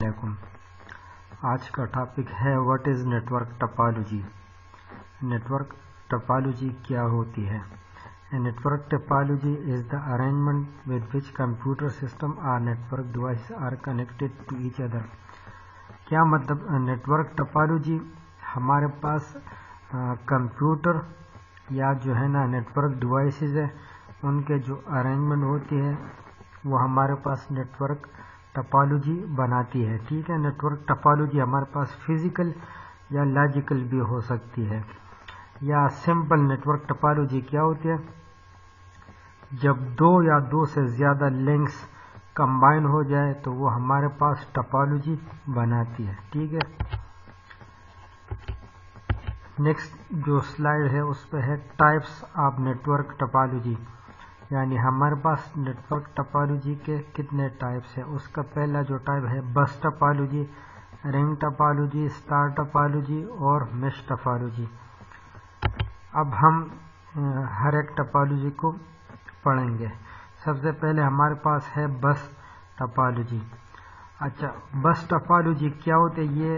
علیکم۔ آج کا ٹاپک ہے what is network typology. Network typology کیا ہوتی ہے؟ Network topology is the arrangement with which computer system or network devices are connected to each other۔ کیا مطلب نیٹورک ٹپالوجی؟ ہمارے پاس کمپیوٹر یا جو ہے نا نیٹورک ڈیوائسز ہے، ان کے جو ارینجمنٹ ہوتی ہے وہ ہمارے پاس نیٹورک ٹپالوجی بناتی ہے۔ ٹھیک ہے، نیٹورک ٹپالوجی ہمارے پاس فزیکل یا لاجیکل بھی ہو سکتی ہے، یا سمپل نیٹورک ٹپالوجی کیا ہوتی ہے؟ جب دو یا دو سے زیادہ لنکس کمبائن ہو جائے تو وہ ہمارے پاس ٹپالوجی بناتی ہے۔ ٹھیک ہے، نیکسٹ جو سلائیڈ ہے اس پہ ہے ٹائپس آف نیٹورک ٹپالوجی، یعنی ہمارے پاس نیٹورک ٹپالوجی کے کتنے ٹائپس ہیں۔ اس کا پہلا جو ٹائپ ہے bus topology, ring topology, star topology اور میش ٹپالوجی۔ اب ہم ہر ایک ٹپالوجی کو پڑھیں گے۔ سب سے پہلے ہمارے پاس ہے بس ٹپالوجی۔ اچھا، بس ٹپالوجی کیا ہوتی ہے؟ یہ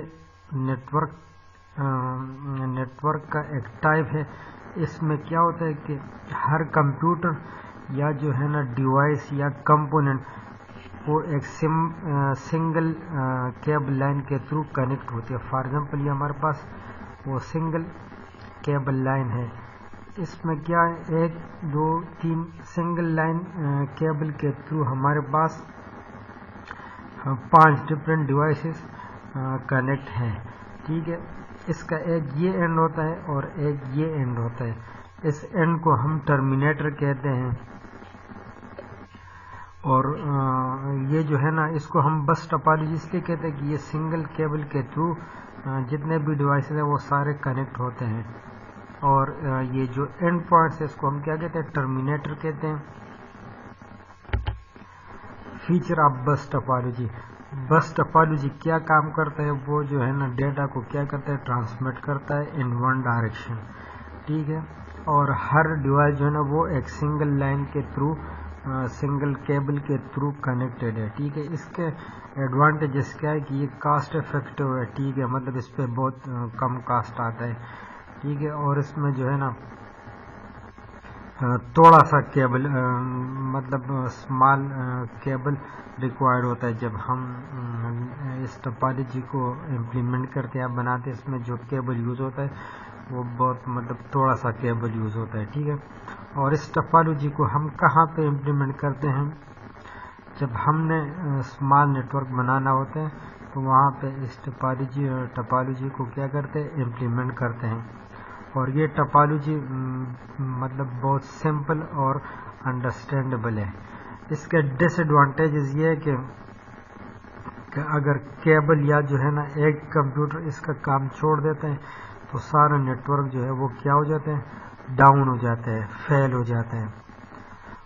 نیٹورک کا ایک ٹائپ ہے۔ اس میں کیا ہوتا ہے کہ ہر کمپیوٹر یا جو ہے نا ڈیوائس یا کمپوننٹ وہ ایک سنگل کیبل لائن کے تھرو کنیکٹ ہوتی ہے۔ فار ایگزامپل یہ ہمارے پاس وہ سنگل کیبل لائن ہے۔ اس میں کیا ہے، 1 2 3 سنگل لائن کیبل کے تھرو ہمارے پاس 5 ڈفرینٹ ڈیوائسز کنیکٹ ہیں۔ ٹھیک ہے، اس کا ایک یہ اینڈ ہوتا ہے اور ایک یہ اینڈ ہوتا ہے۔ اس اینڈ کو ہم ٹرمینیٹر کہتے ہیں، اور یہ جو ہے نا اس کو ہم بس ٹپالوجی اس لیے کہتے ہیں کہ یہ سنگل کیبل کے تھرو جتنے بھی ڈیوائسز ہیں وہ سارے کنیکٹ ہوتے ہیں، اور یہ جو اینڈ پوائنٹس ہے اس کو ہم کیا کہتے ہیں؟ ٹرمینیٹر کہتے ہیں۔ Feature of bus topology, bus topology کیا کام کرتا ہے؟ وہ جو ہے نا ڈیٹا کو کیا کرتا ہے؟ ٹرانسمٹ کرتا ہے ان ون ڈائریکشن۔ ٹھیک ہے، اور ہر ڈیوائس جو ہے نا وہ ایک سنگل لائن کے تھرو سنگل کیبل کے تھرو کنیکٹڈ ہے۔ ٹھیک ہے، اس کے ایڈوانٹیجز کیا ہے کہ یہ کاسٹ افیکٹو ہے۔ ٹھیک ہے، مطلب اس پہ بہت کم کاسٹ آتا ہے۔ ٹھیک ہے، اور اس میں جو ہے نا تھوڑا سا کیبل مطلب اسمال کیبل ریکوائرڈ ہوتا ہے جب ہم اس ٹپالوجی کو امپلیمنٹ کرتے ہیں بناتے ہیں۔ اس میں جو کیبل یوز ہوتا ہے وہ بہت مطلب تھوڑا سا کیبل یوز ہوتا ہے۔ ٹھیک ہے، اور اس ٹپالوجی کو ہم کہاں پہ امپلیمنٹ کرتے ہیں؟ جب ہم نے اسمال نیٹورک بنانا ہوتا ہے تو وہاں پہ اس ٹپالوجی کو کیا کرتے ہیں؟ امپلیمنٹ کرتے ہیں۔ اور یہ ٹپالوجی مطلب بہت سمپل اور انڈرسٹینڈیبل ہے۔ اس کے ڈس ایڈوانٹیجز یہ ہے کہ اگر کیبل یا جو ہے نا ایک کمپیوٹر اس کا کام چھوڑ دیتے ہیں تو سارا نیٹورک جو ہے وہ کیا ہو جاتے ہیں؟ ڈاؤن ہو جاتے ہیں، فیل ہو جاتے ہیں۔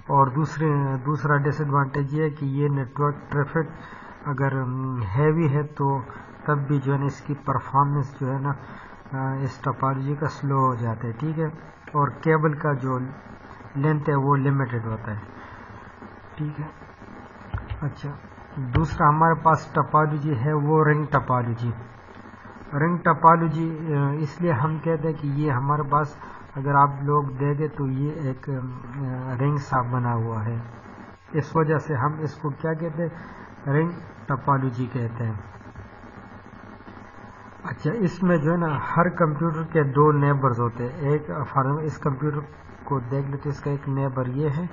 اور دوسرا ڈس ایڈوانٹیج یہ ہے کہ یہ نیٹورک ٹریفک اگر ہیوی ہے تو تب بھی جو ہے نا اس کی پرفارمنس جو ہے نا اس ٹپالوجی کا سلو ہو جاتا ہے۔ ٹھیک ہے، اور کیبل کا جو لینتھ ہے وہ لمیٹڈ ہوتا ہے۔ ٹھیک ہے، اچھا، دوسرا ہمارے پاس ٹپالوجی ہے وہ رنگ ٹپالوجی۔ رنگ ٹپالوجی اس لیے ہم کہتے ہیں کہ یہ ہمارے پاس اگر آپ لوگ دیکھیں تو یہ ایک رنگ سا بنا ہوا ہے، اس وجہ سے ہم اس کو کیا کہتے ہیں؟ رنگ ٹپالوجی کہتے ہیں۔ اچھا، اس میں جو ہے نا ہر کمپیوٹر کے 2 نیبرز ہوتے ہیں۔ ایک اس کمپیوٹر کو دیکھ لیتے، اس کا ایک نیبر یہ ہے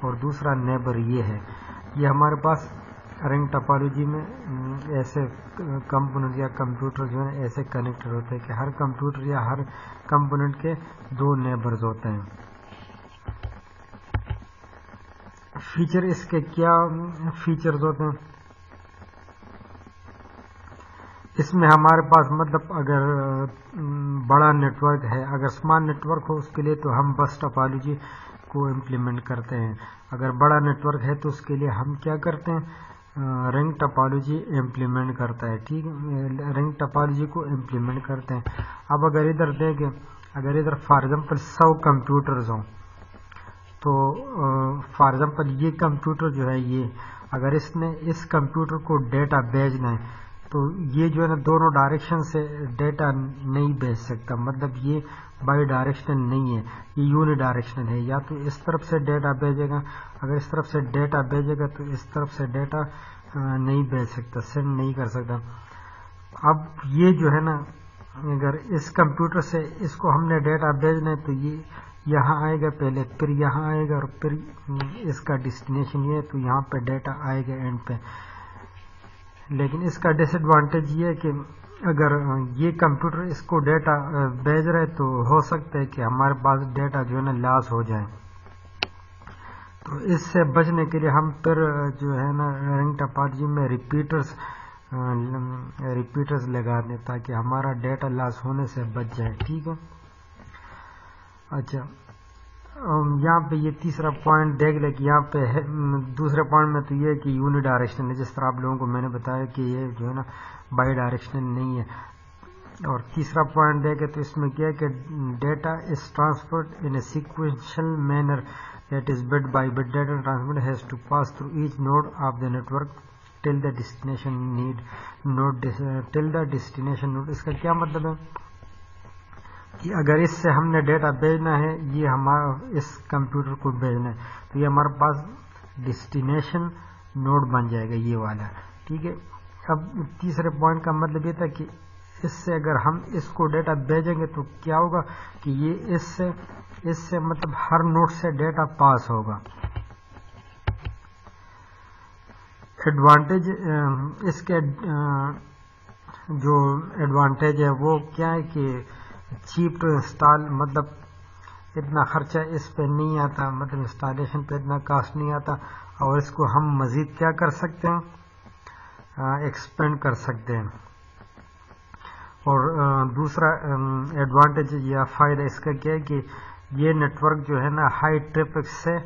اور دوسرا نیبر یہ ہے۔ یہ ہمارے پاس رنگ ٹپالوجی میں ایسے کمپوننٹ یا کمپیوٹر جو ہے ایسے کنیکٹڈ ہوتے ہیں کہ ہر کمپیوٹر یا ہر کمپوننٹ کے 2 نیبرز ہوتے ہیں۔ فیچر اس کے کیا فیچرز ہوتے ہیں؟ اس میں ہمارے پاس مطلب اگر بڑا نیٹورک ہے، اگر اسمال نیٹورک ہو اس کے لیے تو ہم بس ٹپالوجی کو امپلیمنٹ کرتے ہیں۔ اگر بڑا نیٹورک ہے تو اس کے لیے ہم کیا کرتے ہیں؟ رنگ ٹپالوجی امپلیمنٹ کرتا ہے۔ ٹھیک ہے، رنگ ٹپالوجی کو امپلیمنٹ کرتے ہیں۔ اب اگر ادھر دیکھیں، اگر ادھر فار ایگزامپل 100 کمپیوٹرز ہوں تو فار ایگزامپل یہ کمپیوٹر جو ہے یہ اگر اس نے اس کمپیوٹر کو ڈیٹا بھیجنا ہے تو یہ جو ہے نا دونوں ڈائریکشن سے ڈیٹا نہیں بھیج سکتا، مطلب یہ بائی ڈائریکشنل نہیں ہے، یہ یونی ڈائریکشنل ہے، یا تو اس طرف سے ڈیٹا بھیجے گا، اگر اس طرف سے ڈیٹا بھیجے گا تو اس طرف سے ڈیٹا نہیں بھیج سکتا، سینڈ نہیں کر سکتا۔ اب یہ جو ہے نا اگر اس کمپیوٹر سے اس کو ہم نے ڈیٹا بھیجنا ہے تو یہ یہاں آئے گا پہلے، پھر یہاں آئے گا، اور پھر اس کا ڈیسٹینیشن یہ ہے تو یہاں پہ ڈیٹا آئے گا اینڈ پہ۔ لیکن اس کا ڈس ایڈوانٹیج یہ ہے کہ اگر یہ کمپیوٹر اس کو ڈیٹا بھیج رہے تو ہو سکتا ہے کہ ہمارے پاس ڈیٹا جو ہے نا لاس ہو جائے، تو اس سے بچنے کے لیے ہم پھر جو ہے نا رنگ ٹپالوجی میں ریپیٹرز لگا دیں تاکہ ہمارا ڈیٹا لاس ہونے سے بچ جائے، ٹھیک ہے۔ اچھا یہاں پہ یہ تیسرا پوائنٹ دیکھ لیں کہ یہاں پہ دوسرے پوائنٹ میں تو یہ ہے کہ یونی ڈائریکشنل ہے، جس طرح آپ لوگوں کو میں نے بتایا کہ یہ جو ہے نا بائی ڈائریکشنل نہیں ہے۔ اور تیسرا پوائنٹ دیکھیں تو اس میں کیا ہے کہ data is transferred in a sequential manner that is bit by bit data transmit has to pass through each node of the network till the destination node. اس کا کیا مطلب ہے کہ اگر اس سے ہم نے ڈیٹا بھیجنا ہے، یہ ہمارا اس کمپیوٹر کو بھیجنا ہے تو یہ ہمارے پاس ڈیسٹینیشن نوڈ بن جائے گا یہ والا، ٹھیک ہے۔ اب تیسرے پوائنٹ کا مطلب یہ تھا کہ اس سے اگر ہم اس کو ڈیٹا بھیجیں گے تو کیا ہوگا کہ یہ اس سے مطلب ہر نوڈ سے ڈیٹا پاس ہوگا۔ ایڈوانٹیج اس کے جو ایڈوانٹیج ہے وہ کیا ہے کہ چیپ ٹو انسٹال، مطلب اتنا خرچہ اس پہ نہیں آتا، مطلب انسٹالیشن پہ اتنا کاسٹ نہیں آتا، اور اس کو ہم مزید کیا کر سکتے ہیں، ایکسپینڈ کر سکتے ہیں۔ اور دوسرا ایڈوانٹیج یا فائدہ اس کا کیا ہے کہ یہ نیٹ ورک جو ہے نا ہائی ٹریفک سے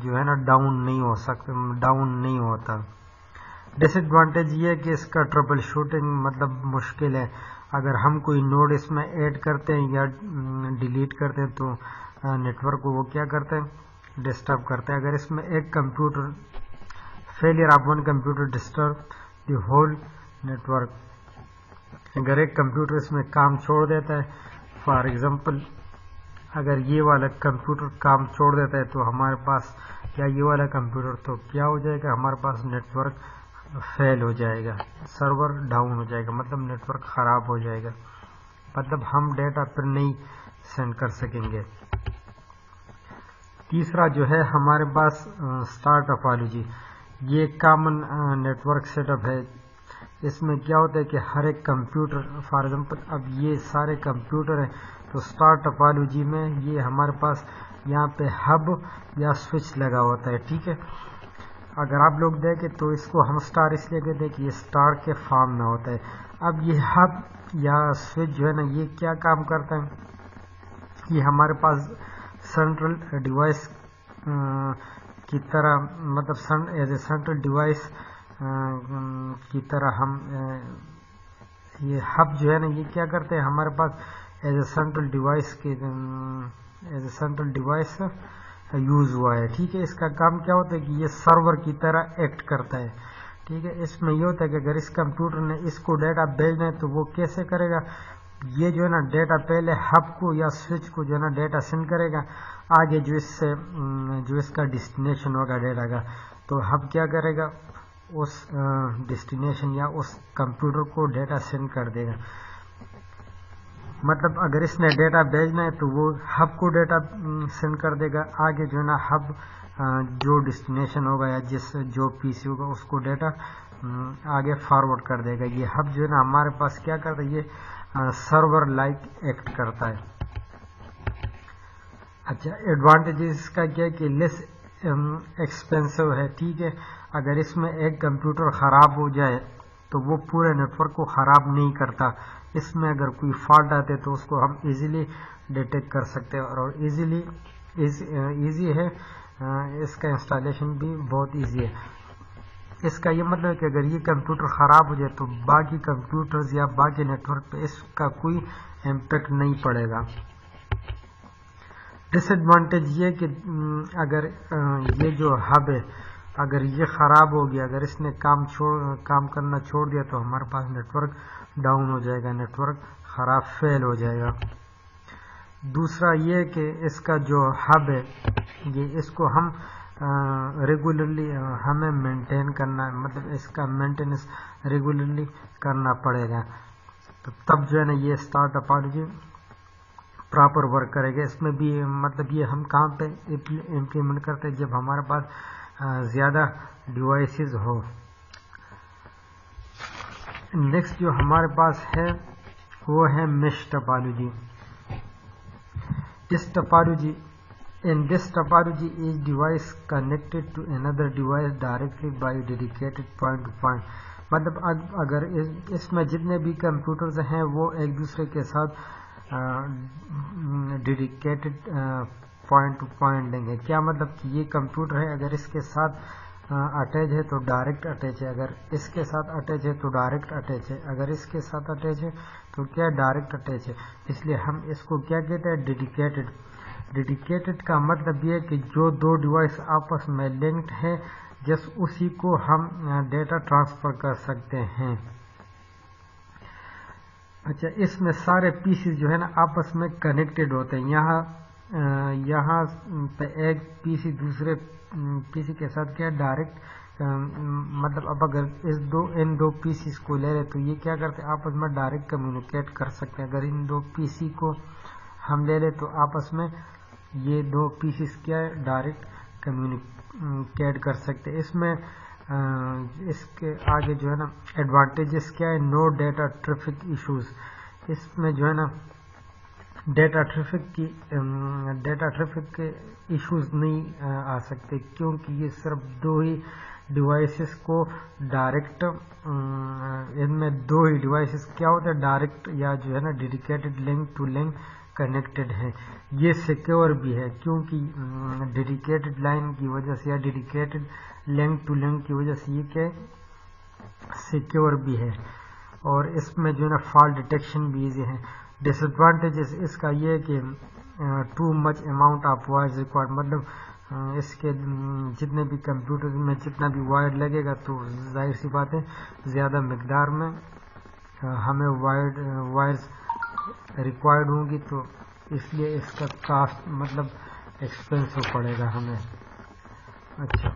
جو ہے نا ڈاؤن نہیں ہوتا۔ ڈس ایڈوانٹیج یہ ہے کہ اس کا ٹربل شوٹنگ مطلب مشکل ہے، اگر ہم کوئی نوڈ اس میں ایڈ کرتے ہیں یا ڈیلیٹ کرتے ہیں تو نیٹ ورک کو وہ کیا کرتے ہیں، ڈسٹرب کرتے ہیں۔ اگر اس میں ایک computer failure of one computer disturb the whole network, اگر ایک کمپیوٹر اس میں کام چھوڑ دیتا ہے، فار ایگزامپل اگر یہ والا کمپیوٹر کام چھوڑ دیتا ہے تو ہمارے پاس یا یہ والا کمپیوٹر تو کیا ہو جائے گا، ہمارے پاس نیٹ ورک فیل ہو جائے گا، سرور ڈاؤن ہو جائے گا، مطلب نیٹ ورک خراب ہو جائے گا، مطلب ہم ڈیٹا پھر نہیں سینڈ کر سکیں گے۔ تیسرا جو ہے ہمارے پاس اسٹار ٹپالوجی، یہ common network set up ہے۔ اس میں کیا ہوتا ہے کہ ہر ایک کمپیوٹر، فار ایگزامپل اب یہ سارے کمپیوٹر ہیں تو اسٹار ٹپالوجی میں یہ ہمارے پاس یہاں پہ ہب یا سوئچ لگا ہوتا ہے، ٹھیک ہے۔ اگر آپ لوگ دیکھیں تو اس کو ہم اسٹار اس لیے کہتے ہیں کہ یہ اسٹار کے فارم میں ہوتا ہے۔ اب یہ ہب یا سوئچ جو ہے نا یہ کیا کام کرتا ہے، یہ ہمارے پاس سینٹرل ڈیوائس کی طرح، مطلب ایز اے سینٹرل ڈیوائس کی طرح ہم یہ ہب جو ہے نا یہ کیا کرتے ہیں، ہمارے پاس as a central device use ہوا ہے، ٹھیک ہے۔ اس کا کام کیا ہوتا ہے کہ یہ سرور کی طرح ایکٹ کرتا ہے، ٹھیک ہے۔ اس میں یہ ہوتا ہے کہ اگر اس کمپیوٹر نے اس کو ڈیٹا بھیجنا ہے تو وہ کیسے کرے گا، یہ جو ہے نا ڈیٹا پہلے ہب کو یا سوئچ کو جو ہے نا ڈیٹا سینڈ کرے گا، آگے جو اس کا ڈیسٹینیشن ہوگا ڈیٹا کا، تو ہب کیا کرے گا، اس ڈیسٹینیشن یا اس کمپیوٹر کو ڈیٹا سینڈ کر دے گا۔ مطلب اگر اس نے ڈیٹا بھیجنا ہے تو وہ ہب کو ڈیٹا سینڈ کر دے گا، آگے جو ہے نا ہب جو ڈیسٹینیشن ہوگا یا جو پی سی ہوگا اس کو ڈیٹا آگے فارورڈ کر دے گا۔ یہ ہب جو ہے نا ہمارے پاس کیا کرتا ہے، یہ سرور لائک ایکٹ کرتا ہے۔ اچھا ایڈوانٹیج اس کا کیا ہے کہ لیس ایکسپینسو ہے، ٹھیک ہے۔ اگر اس میں ایک کمپیوٹر خراب ہو جائے تو وہ پورے نیٹ ورک کو خراب نہیں کرتا، اس میں اگر کوئی فالٹ آتے تو اس کو ہم ایزیلی ڈیٹیکٹ کر سکتے ہیں، اور ایزی ہے، اس کا انسٹالیشن بھی بہت ایزی ہے۔ اس کا یہ مطلب ہے کہ اگر یہ کمپیوٹر خراب ہو جائے تو باقی کمپیوٹرز یا باقی نیٹ ورک پہ اس کا کوئی امپیکٹ نہیں پڑے گا۔ ڈس ایڈوانٹیج یہ کہ اگر یہ جو ہب ہے اگر یہ خراب ہو گیا، اگر اس نے کام کرنا چھوڑ دیا تو ہمارے پاس نیٹورک ڈاؤن ہو جائے گا، نیٹورک خراب فیل ہو جائے گا۔ دوسرا یہ کہ اس کا جو ہب ہے یہ اس کو ہم ریگولرلی ہمیں مینٹین کرنا ہے، مطلب اس کا مینٹیننس ریگولرلی کرنا پڑے گا، تو تب جو ہے نا یہ اسٹار ٹپالوجی پراپر ورک کرے گا۔ اس میں بھی مطلب یہ ہم کہاں پہ امپلیمنٹ کرتے ہیں، جب ہمارے پاس زیادہ ڈیوائسز ہو۔ نیکسٹ جو ہمارے پاس ہے وہ ہے mesh topology. In this topology, each device connected to another device directly by dedicated point to point. مطلب اگر اس میں جتنے بھی کمپیوٹرز ہیں وہ ایک دوسرے کے ساتھ ڈیڈیکیٹڈ پوائنٹ ٹو پوائنٹ لیں گے۔ کیا مطلب کہ یہ کمپیوٹر ہے، اگر اس کے ساتھ اٹیچ ہے تو ڈائریکٹ اٹیچ ہے، اگر اس کے ساتھ اٹیچ ہے تو ڈائریکٹ اٹیچ ہے، اگر اس کے ساتھ اٹیچ ہے تو کیا ڈائریکٹ اٹیچ ہے۔ اس لیے ہم اس کو کیا کہتے ہیں، ڈیڈیکیٹڈ۔ ڈیڈیکیٹڈ کا مطلب یہ ہے کہ جو دو ڈیوائس آپس میں لنکڈ ہے، جس اسی کو ہم ڈیٹا ٹرانسفر کر سکتے ہیں۔ اچھا، اس میں سارے پیسز جو ہے نا آپس میں کنیکٹڈ ہوتے ہیں۔ یہاں پہ ایک پی سی دوسرے پی سی کے ساتھ کیا ڈائریکٹ، مطلب اب اگر ان دو پی سیز کو لے لیں تو یہ کیا کرتے ہیں، آپس میں ڈائریکٹ کمیونیکیٹ کر سکتے ہیں۔ اگر ان دو پی سی کو ہم لے لیں تو آپس میں یہ دو پیسز کیا ہے، ڈائریکٹ کمیونیکیٹ کر سکتے ہیں۔ اس میں اس کے آگے جو ہے نا ایڈوانٹیجز کیا ہے، نو ڈیٹا ٹریفک ایشوز۔ اس میں جو ہے نا ڈیٹا ٹریفک کے ایشوز نہیں آ سکتے، کیونکہ یہ صرف دو ہی ڈیوائسز کو ڈائریکٹ، ان میں دو ہی ڈیوائسز کیا ہوتے ہیں، ڈائریکٹ یا جو ہے نا dedicated link to link connected ہے۔ یہ سیکیور بھی ہے، کیونکہ ڈیڈیکیٹڈ لائن کی وجہ سے یا ڈیڈیکیٹڈ لنک ٹو لنک کی وجہ سے یہ کہ سیکیور بھی ہے، اور اس میں جو ہے نا فالٹ ڈیٹیکشن بھی ایزی ہے۔ ڈس ایڈوانٹیجز اس کا یہ ہے کہ too much amount of wire required, مطلب اس کے جتنے بھی کمپیوٹر میں جتنا بھی وائر لگے گا تو ظاہر سی بات ہے زیادہ مقدار میں ہمیں وائرز ریکوائرڈ ہوں گی، تو اس لیے اس کا کاسٹ مطلب ایکسپینسو پڑے گا ہمیں۔ اچھا،